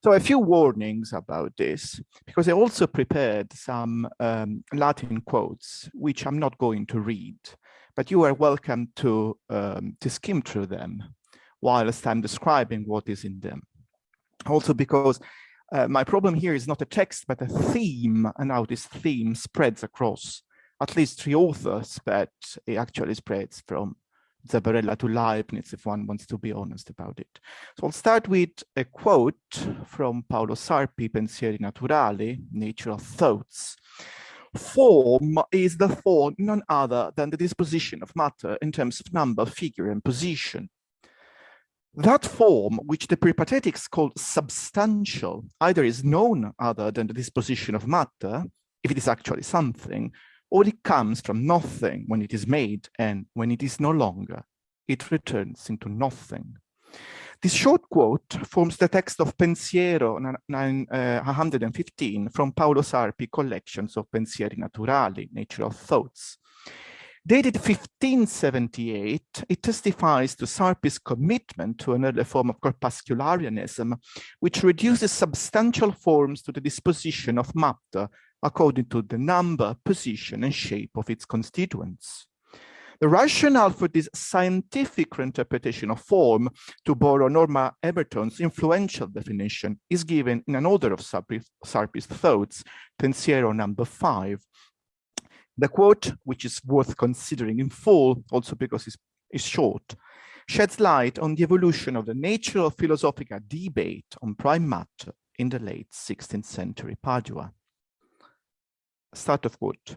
So a few warnings about this, because I also prepared some Latin quotes, which I'm not going to read, but you are welcome to skim through them whilst I'm describing what is in them. Also because my problem here is not a text, but a theme, and how this theme spreads across at least three authors, but it actually spreads from Zabarella to Leibniz, if one wants to be honest about it. So I'll start with a quote from Paolo Sarpi, Pensieri Naturali, Nature of Thoughts. Form is therefore none other than the disposition of matter in terms of number, figure, and position. That form, which the peripatetics call substantial, either is none other than the disposition of matter, if it is actually something, or it comes from nothing when it is made, and when it is no longer, it returns into nothing. This short quote forms the text of Pensiero 115 from Paolo Sarpi Collections of Pensieri Naturali, Nature of Thoughts. Dated 1578, it testifies to Sarpi's commitment to an early form of corpuscularianism, which reduces substantial forms to the disposition of matter according to the number, position, and shape of its constituents. The rationale for this scientific reinterpretation of form, to borrow Norma Eberton's influential definition, is given in another of Sarpi's thoughts, Pensiero number 5. The quote, which is worth considering in full, also because it's short, sheds light on the evolution of the natural philosophical debate on prime matter in the late 16th century Padua. Start of quote.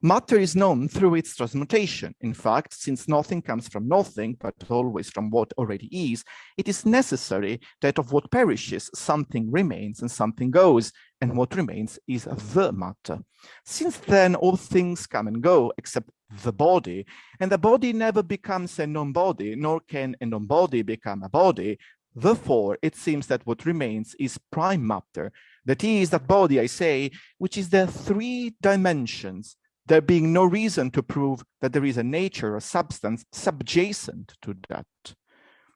Matter is known through its transmutation. In fact, since nothing comes from nothing, but always from what already is, it is necessary that of what perishes, something remains and something goes, and what remains is the matter. Since then, all things come and go, except the body, and the body never becomes a non-body, nor can a non-body become a body. Therefore, it seems that what remains is prime matter. That is, that body, I say, which is the three dimensions, there being no reason to prove that there is a nature or substance subjacent to that.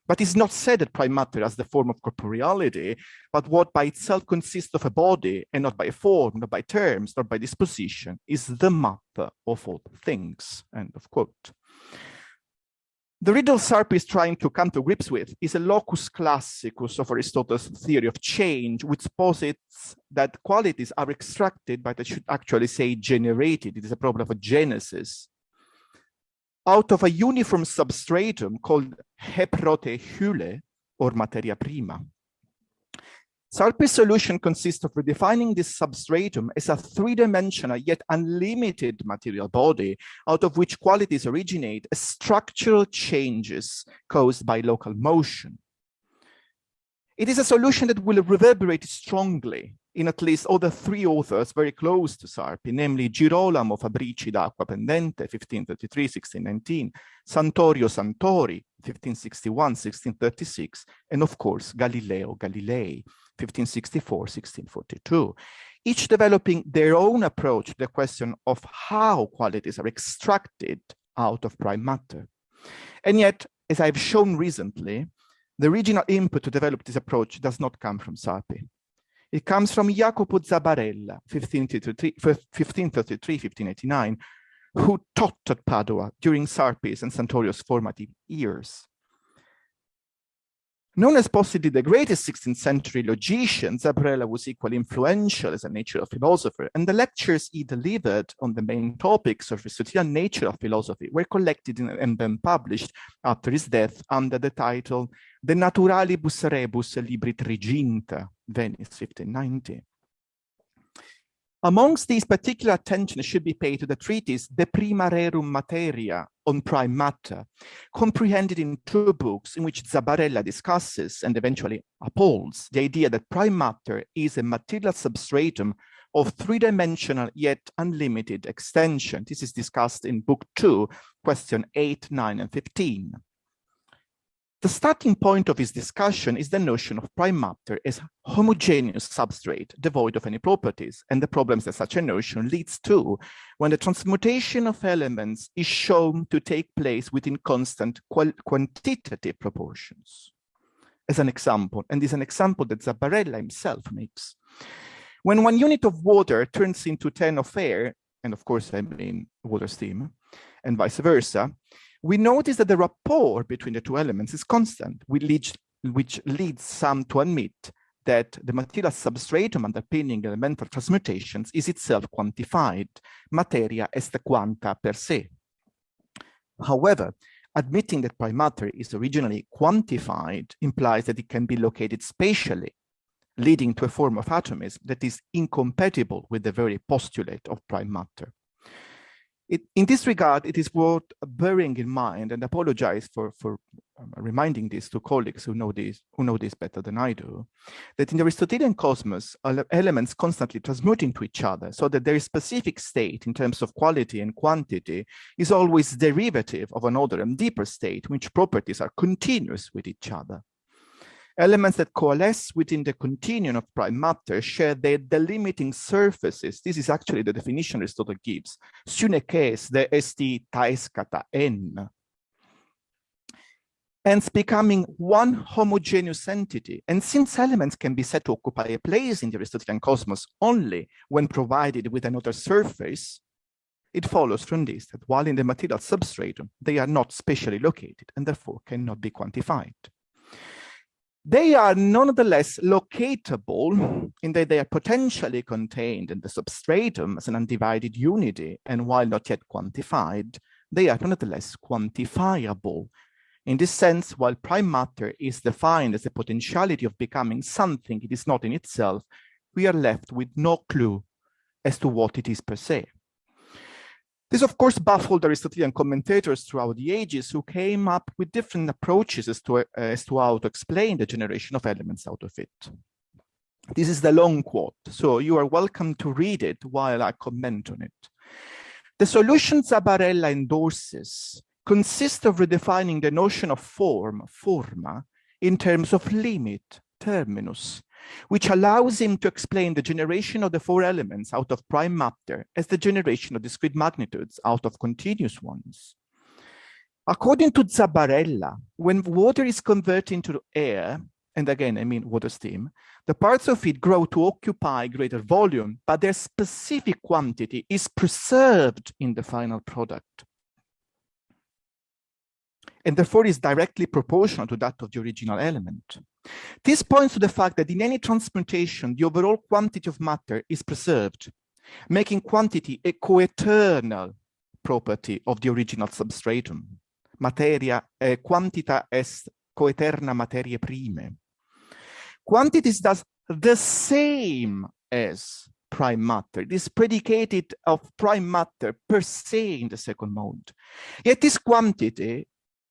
But it's not said that prime matter as the form of corporeality, but what by itself consists of a body, and not by form, not by terms, nor by disposition, is the matter of all things. End of quote. The riddle Sarpi is trying to come to grips with is a locus classicus of Aristotle's theory of change, which posits that qualities are extracted, but I should actually say generated. It is a problem of a genesis, out of a uniform substratum called heprote hyle, or materia prima. Sarpi's solution consists of redefining this substratum as a three-dimensional yet unlimited material body, out of which qualities originate as structural changes caused by local motion. It is a solution that will reverberate strongly in at least other three authors very close to Sarpi, namely Girolamo Fabrici d'Acqua Pendente, 1533-1619, Santorio Santori, 1561-1636, and of course Galileo Galilei, 1564-1642, each developing their own approach to the question of how qualities are extracted out of prime matter. And yet, as I've shown recently, the original input to develop this approach does not come from Sarpi. It comes from Jacopo Zabarella, 1533-1589, who taught at Padua during Sarpi's and Santorio's formative years. Known as possibly the greatest 16th century logician, Zabarella was equally influential as a natural philosopher, and the lectures he delivered on the main topics of Aristotelian natural philosophy were collected and then published after his death under the title De Naturalibus Rebus Libri Triginta, Venice, 1590. Amongst these, particular attention should be paid to the treatise De Prima Rerum Materia on prime matter, comprehended in two books in which Zabarella discusses and eventually upholds the idea that prime matter is a material substratum of three-dimensional yet unlimited extension. This is discussed in Book 2, question 8, 9, and 15. The starting point of his discussion is the notion of prime matter as homogeneous substrate devoid of any properties, and the problems that such a notion leads to when the transmutation of elements is shown to take place within constant quantitative proportions. as an example, and is an example that Zabbarella himself makes. When 1 unit of water turns into 10 of air, and of course I mean water steam, and vice versa, we notice that the rapport between the two elements is constant, which leads some to admit that the material substratum underpinning elemental transmutations is itself quantified, materia est quanta per se. However, admitting that prime matter is originally quantified implies that it can be located spatially, leading to a form of atomism that is incompatible with the very postulate of prime matter. In this regard, it is worth bearing in mind, and apologize for reminding this to colleagues who know this better than I do, that in the Aristotelian cosmos, elements constantly transmute into each other, so that their specific state in terms of quality and quantity is always derivative of another and deeper state, in which properties are continuous with each other. Elements that coalesce within the continuum of prime matter share their delimiting surfaces. This is actually the definition Aristotle gives. Sune kes de esti taeskata n. Hence becoming one homogeneous entity. And since elements can be said to occupy a place in the Aristotelian cosmos only when provided with another surface, it follows from this that while in the material substratum, they are not spatially located and therefore cannot be quantified. They are nonetheless locatable in that they are potentially contained in the substratum as an undivided unity, and while not yet quantified, they are nonetheless quantifiable. In this sense, while prime matter is defined as the potentiality of becoming something it is not in itself, we are left with no clue as to what it is per se. This, of course, baffled Aristotelian commentators throughout the ages who came up with different approaches as to how to explain the generation of elements out of it. This is the long quote, so you are welcome to read it while I comment on it. The solution Zabbarella endorses consists of redefining the notion of form, forma, in terms of limit, terminus, which allows him to explain the generation of the four elements out of prime matter as the generation of discrete magnitudes out of continuous ones. According to Zabbarella, when water is converted into air, and again, I mean water steam, the parts of it grow to occupy greater volume, but their specific quantity is preserved in the final product, and therefore is directly proportional to that of the original element. This points to the fact that in any transmutation, the overall quantity of matter is preserved, making quantity a coeternal property of the original substratum. Materia, quantita est coeterna materie prime. Quantity is thus the same as prime matter. It is predicated of prime matter per se in the second mode. Yet this quantity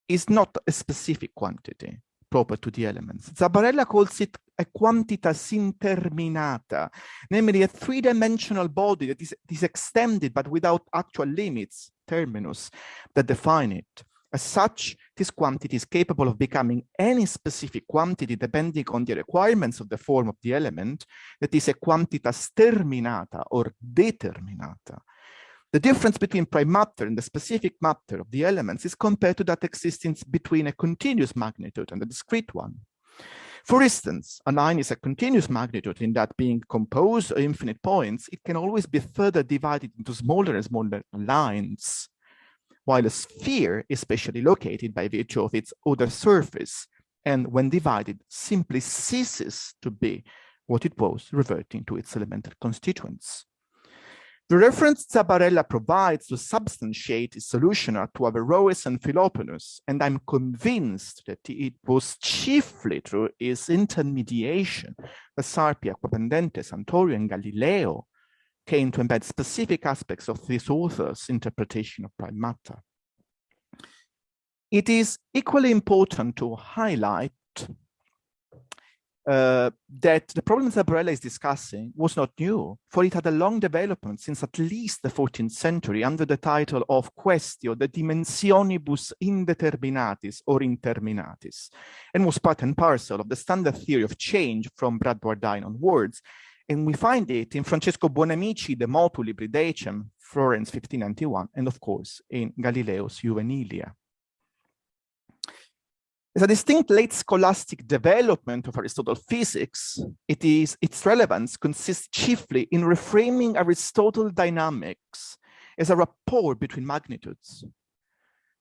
is not a specific quantity proper to the elements. Zabbarella calls it a quantitas interminata, namely a three-dimensional body that is extended but without actual limits, terminus, that define it. As such, this quantity is capable of becoming any specific quantity depending on the requirements of the form of the element, that is a quantitas terminata or determinata. The difference between prime matter and the specific matter of the elements is compared to that existing between a continuous magnitude and a discrete one. For instance, a line is a continuous magnitude in that being composed of infinite points, it can always be further divided into smaller and smaller lines, while a sphere is spatially located by virtue of its outer surface, and when divided, simply ceases to be what it was, reverting to its elemental constituents. The reference Zabbarella provides to substantiate his solution are to Averroes and Philoponus, and I'm convinced that it was chiefly through his intermediation that Sarpi, Acquapendente, Santorio, and Galileo came to embed specific aspects of this author's interpretation of prime matter. It is equally important to highlight that the problem Zabbarella is discussing was not new, for it had a long development since at least the 14th century under the title of Quaestio de Dimensionibus Indeterminatis or Interminatis, and was part and parcel of the standard theory of change from Bradwardine onwards. And we find it in Francesco Buonamici, De Motu Libri Decem, Florence 1591, and of course in Galileo's Juvenilia. As a distinct late scholastic development of Aristotle's physics, its relevance consists chiefly in reframing Aristotle's dynamics as a rapport between magnitudes,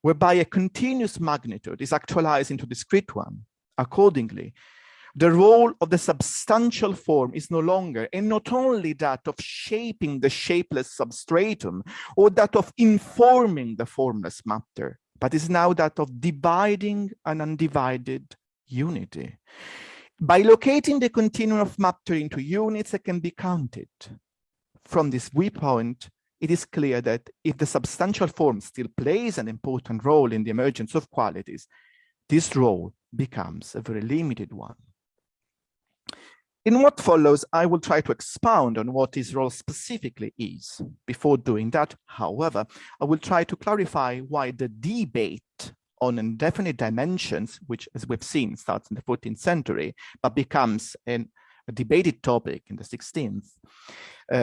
whereby a continuous magnitude is actualized into a discrete one. Accordingly, the role of the substantial form is no longer, and not only that of shaping the shapeless substratum or that of informing the formless matter, but is now that of dividing an undivided unity. By locating the continuum of matter into units that can be counted. From this viewpoint, it is clear that if the substantial form still plays an important role in the emergence of qualities, this role becomes a very limited one. In what follows, I will try to expound on what his role specifically is. Before doing that, however, I will try to clarify why the debate on indefinite dimensions, which, as we've seen, starts in the 14th century, but becomes a debated topic in the 16th,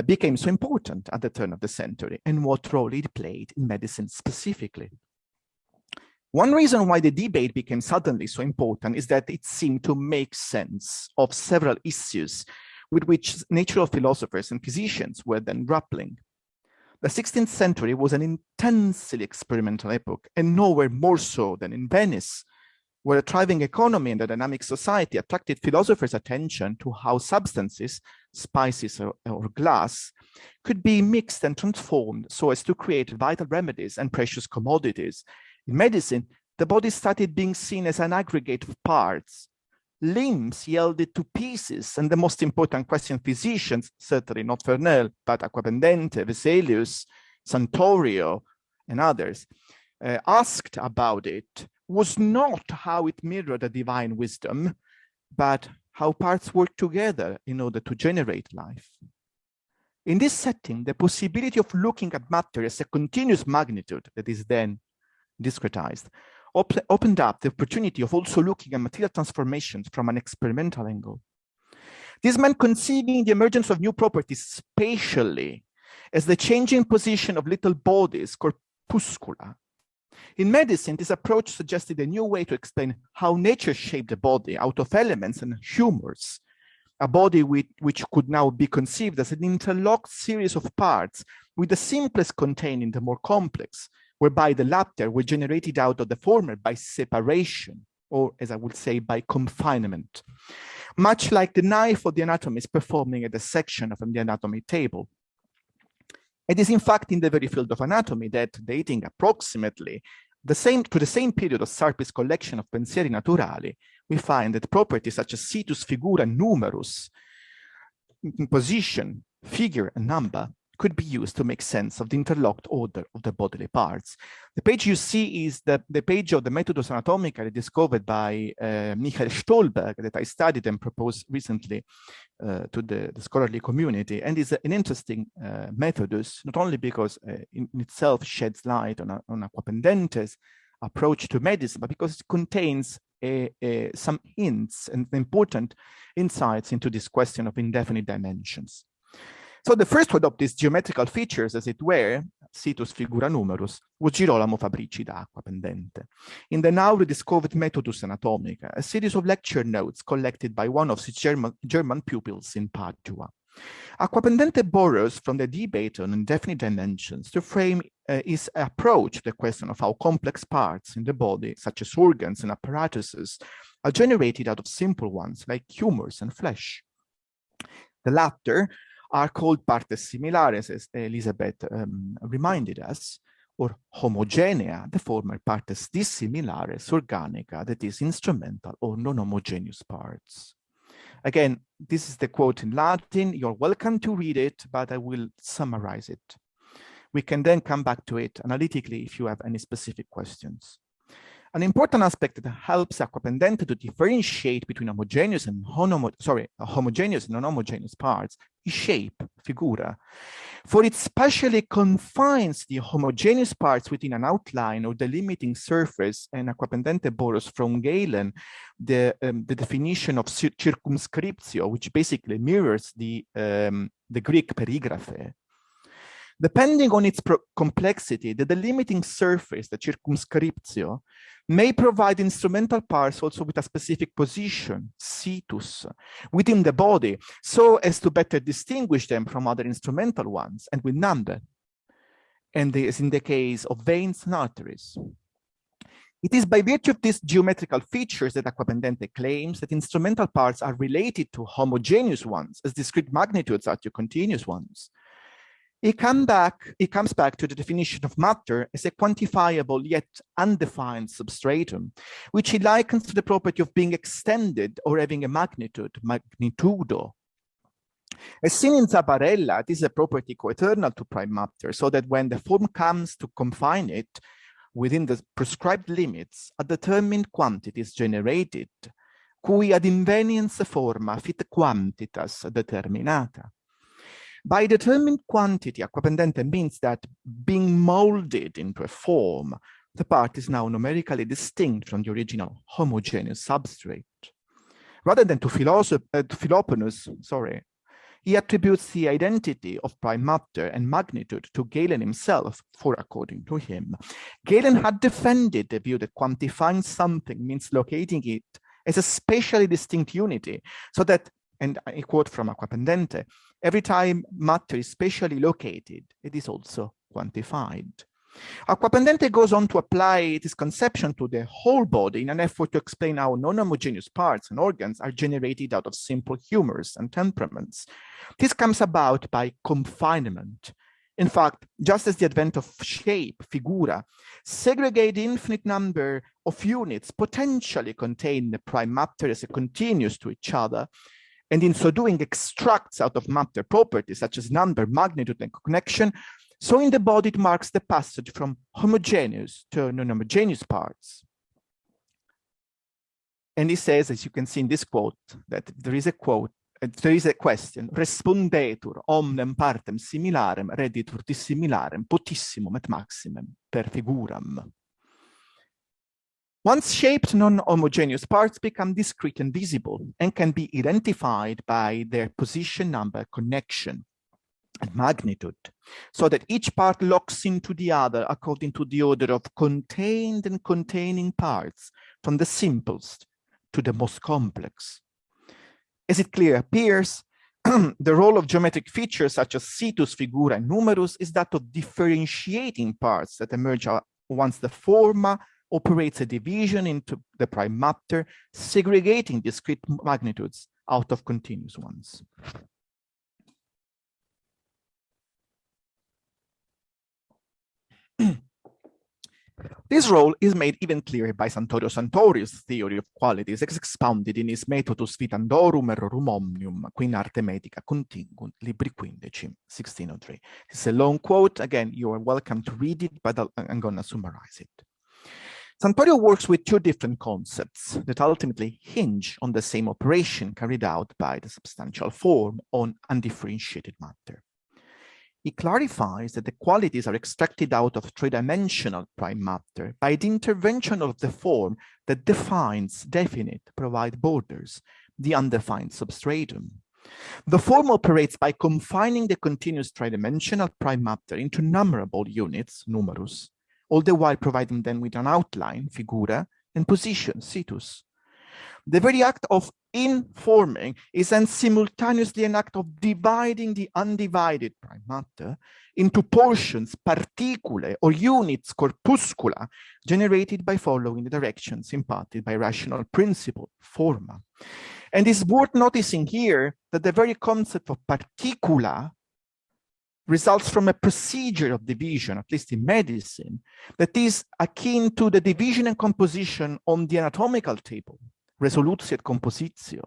became so important at the turn of the century, and what role it played in medicine specifically. One reason why the debate became suddenly so important is that it seemed to make sense of several issues with which natural philosophers and physicians were then grappling. The 16th century was an intensely experimental epoch, and nowhere more so than in Venice, where a thriving economy and a dynamic society attracted philosophers' attention to how substances, spices or glass, could be mixed and transformed so as to create vital remedies and precious commodities. In medicine, the body started being seen as an aggregate of parts. Limbs yielded to pieces, and the most important question physicians, certainly not Fernel, but Acquapendente, Vesalius, Santorio, and others, asked about it was not how it mirrored the divine wisdom, but how parts work together in order to generate life. In this setting, the possibility of looking at matter as a continuous magnitude that is then discretized opened up the opportunity of also looking at material transformations from an experimental angle. This meant conceiving the emergence of new properties spatially as the changing position of little bodies, corpuscula. In medicine, this approach suggested a new way to explain how nature shaped the body out of elements and humors, a body which could now be conceived as an interlocked series of parts, with the simplest containing the more complex, whereby the latter were generated out of the former by separation, or as I would say, by confinement. Much like the knife of the anatomist performing a dissection from the anatomy table. It is in fact in the very field of anatomy that, dating approximately to the same period of Sarpi's collection of pensieri naturali, we find that properties such as situs, figura, numerus, position, figure, and number could be used to make sense of the interlocked order of the bodily parts. The page you see is the page of the Methodus Anatomica discovered by Michael Stolberg that I studied and proposed recently to the scholarly community, and is an interesting Methodus, not only because in itself sheds light on Acquapendente's approach to medicine, but because it contains some hints and important insights into this question of indefinite dimensions. So the first to adopt these geometrical features, as it were, situs figura numerus, was Girolamo Fabrici da Acquapendente. In the now rediscovered Methodus Anatomica, a series of lecture notes collected by one of his German pupils in Padua. Acquapendente borrows from the debate on indefinite dimensions to frame his approach to the question of how complex parts in the body, such as organs and apparatuses, are generated out of simple ones like humors and flesh. The latter are called partes similares, as Elizabeth reminded us, or homogenea, the former partes dissimilares, organica, that is instrumental or non-homogeneous parts. Again, this is the quote in Latin. You're welcome to read it, but I will summarize it. We can then come back to it analytically if you have any specific questions. An important aspect that helps Acquapendente to differentiate between homogeneous and non-homogeneous parts is shape, figura, for it specially confines the homogeneous parts within an outline or delimiting surface, and Acquapendente borrows from Galen the definition of circumscriptio, which basically mirrors the Greek perigraphe. Depending on its complexity, the delimiting surface, the circumscriptio, may provide instrumental parts also with a specific position, situs, within the body, so as to better distinguish them from other instrumental ones and with number, and as in the case of veins and arteries. It is by virtue of these geometrical features that Acquapendente claims that instrumental parts are related to homogeneous ones, as discrete magnitudes are to continuous ones. He comes back to the definition of matter as a quantifiable yet undefined substratum, which he likens to the property of being extended or having a magnitude, magnitudo. As seen in Zabarella, this is a property coeternal to prime matter, so that when the form comes to confine it within the prescribed limits, a determined quantity is generated, cui ad inveniens forma fit quantitas determinata. By determined quantity, Acquapendente means that being molded into a form, the part is now numerically distinct from the original homogeneous substrate. Rather than to Philoponus, he attributes the identity of prime matter and magnitude to Galen himself, for according to him, Galen had defended the view that quantifying something means locating it as a spatially distinct unity, so that, and I quote from Acquapendente, every time matter is spatially located, it is also quantified. Acquapendente goes on to apply this conception to the whole body in an effort to explain how non-homogeneous parts and organs are generated out of simple humors and temperaments. This comes about by confinement. In fact, just as the advent of shape, figura, segregate the infinite number of units potentially contain the prime matter as a continuous to each other, and in so doing extracts out of matter properties such as number, magnitude, and connection, so in the body it marks the passage from homogeneous to non-homogeneous parts. And he says, as you can see in this quote, that there is a question, respondetur omnem partem similarem reditur dissimilarem potissimum et maximum per figuram. Once shaped, non-homogeneous parts become discrete and visible and can be identified by their position, number, connection, and magnitude, so that each part locks into the other according to the order of contained and containing parts, from the simplest to the most complex. As it clearly appears, the role of geometric features such as situs, figura, and numerus is that of differentiating parts that emerge once the forma operates a division into the prime matter, segregating discrete magnitudes out of continuous ones. This role is made even clearer by Santorio Santorius' theory of qualities, as expounded in his Methodus Vitandorum Errorum Omnium, qui in arte medica contingunt, libri 15, 1603. This is a long quote. Again, you are welcome to read it, but I'm going to summarize it. Santorio works with two different concepts that ultimately hinge on the same operation carried out by the substantial form on undifferentiated matter. He clarifies that the qualities are extracted out of three-dimensional prime matter by the intervention of the form that defines, definite, provide borders, the undefined substratum. The form operates by confining the continuous three-dimensional prime matter into numerable units, numerus, all the while providing them with an outline, figura, and position, situs. The very act of informing is then simultaneously an act of dividing the undivided prime matter into portions, particulae, or units, corpuscula, generated by following the directions imparted by rational principle, forma. And it's worth noticing here that the very concept of particula results from a procedure of division, at least in medicine, that is akin to the division and composition on the anatomical table, resolutio et compositio.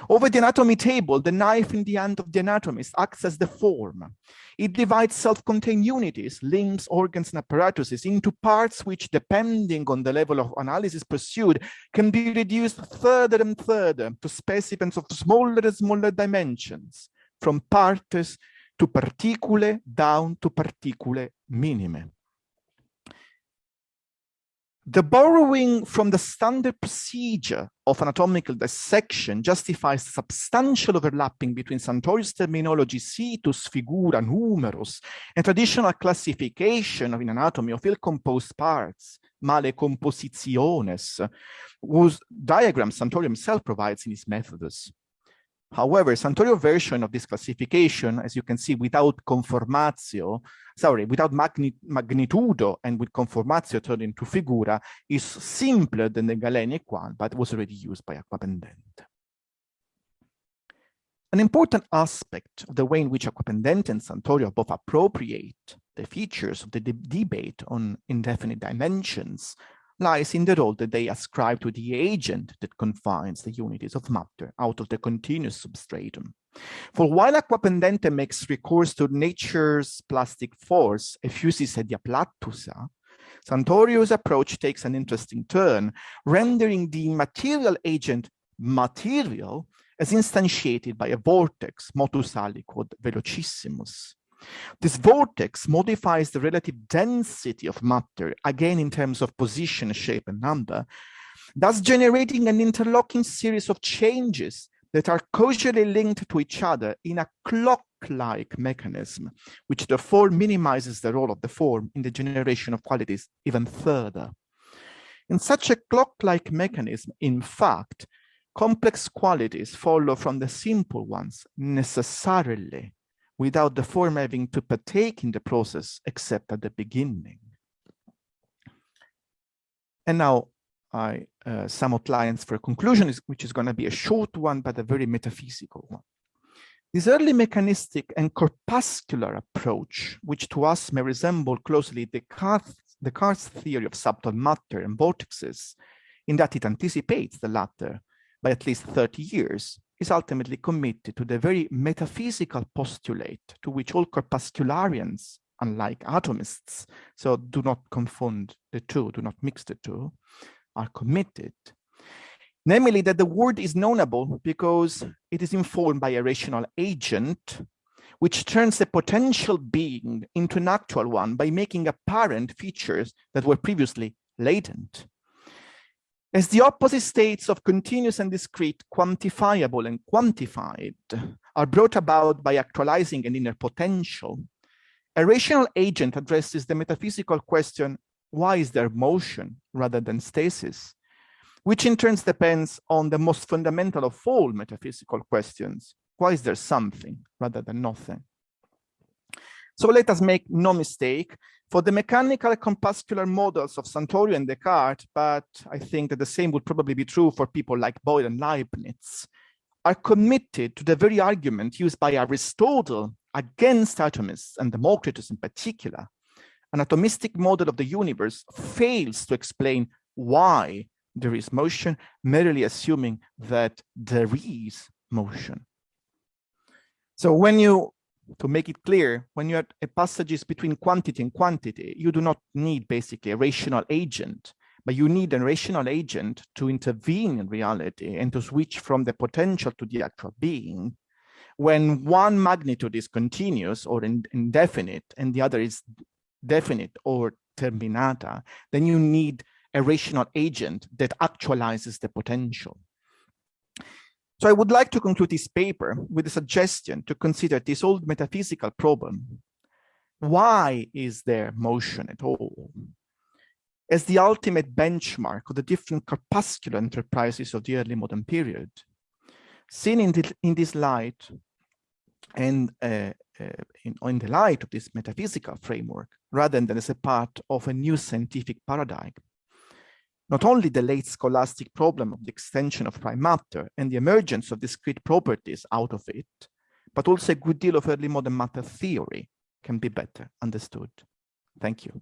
Over the anatomy table, the knife in the hand of the anatomist acts as the form. It divides self-contained unities, limbs, organs, and apparatuses into parts which, depending on the level of analysis pursued, can be reduced further and further to specimens of smaller and smaller dimensions, from partes to particulae down to particulae minime. The borrowing from the standard procedure of anatomical dissection justifies the substantial overlapping between Santori's terminology situs, figura, numerus, and traditional classification in anatomy of ill-composed parts, male compositiones, whose diagrams Santorio himself provides in his Methodus. However, Santorio's version of this classification, as you can see, without conformatio, without magnitudo and with conformatio turned into figura, is simpler than the Galenic one, but was already used by Acquapendente. An important aspect of the way in which Acquapendente and Santorio both appropriate the features of the debate on indefinite dimensions lies in the role that they ascribe to the agent that confines the unities of matter out of the continuous substratum. For while Acquapendente makes recourse to nature's plastic force, effusis et diaplatusa, Santorio's approach takes an interesting turn, rendering the material agent material as instantiated by a vortex, motus aliquod velocissimus. This vortex modifies the relative density of matter, again in terms of position, shape, and number, thus generating an interlocking series of changes that are causally linked to each other in a clock-like mechanism, which therefore minimizes the role of the form in the generation of qualities even further. In such a clock-like mechanism, in fact, complex qualities follow from the simple ones necessarily, without the form having to partake in the process except at the beginning. And now some outlines for a conclusion, which is going to be a short one, but a very metaphysical one. This early mechanistic and corpuscular approach, which to us may resemble closely Descartes' theory of subtle matter and vortexes, in that it anticipates the latter by at least 30 years, is ultimately committed to the very metaphysical postulate to which all corpuscularians, unlike atomists, so do not confound the two, do not mix the two, are committed. Namely, that the world is knowable because it is informed by a rational agent, which turns a potential being into an actual one by making apparent features that were previously latent. As the opposite states of continuous and discrete, quantifiable and quantified, are brought about by actualizing an inner potential, a rational agent addresses the metaphysical question, why is there motion rather than stasis? Which in turn depends on the most fundamental of all metaphysical questions, why is there something rather than nothing? So let us make no mistake, for the mechanical and corpuscular models of Santorio and Descartes, but I think that the same would probably be true for people like Boyle and Leibniz, are committed to the very argument used by Aristotle against atomists and Democritus in particular. An atomistic model of the universe fails to explain why there is motion, merely assuming that there is motion. So when you, to make it clear, when you have passages between quantity and quantity, you do not need basically a rational agent, but you need a rational agent to intervene in reality and to switch from the potential to the actual being. When one magnitude is continuous or indefinite and the other is definite or terminata, then you need a rational agent that actualizes the potential. So I would like to conclude this paper with a suggestion to consider this old metaphysical problem. Why is there motion at all? As the ultimate benchmark of the different corpuscular enterprises of the early modern period. Seen in this light and in the light of this metaphysical framework, rather than as a part of a new scientific paradigm. Not only the late scholastic problem of the extension of prime matter and the emergence of discrete properties out of it, but also a good deal of early modern matter theory can be better understood. Thank you.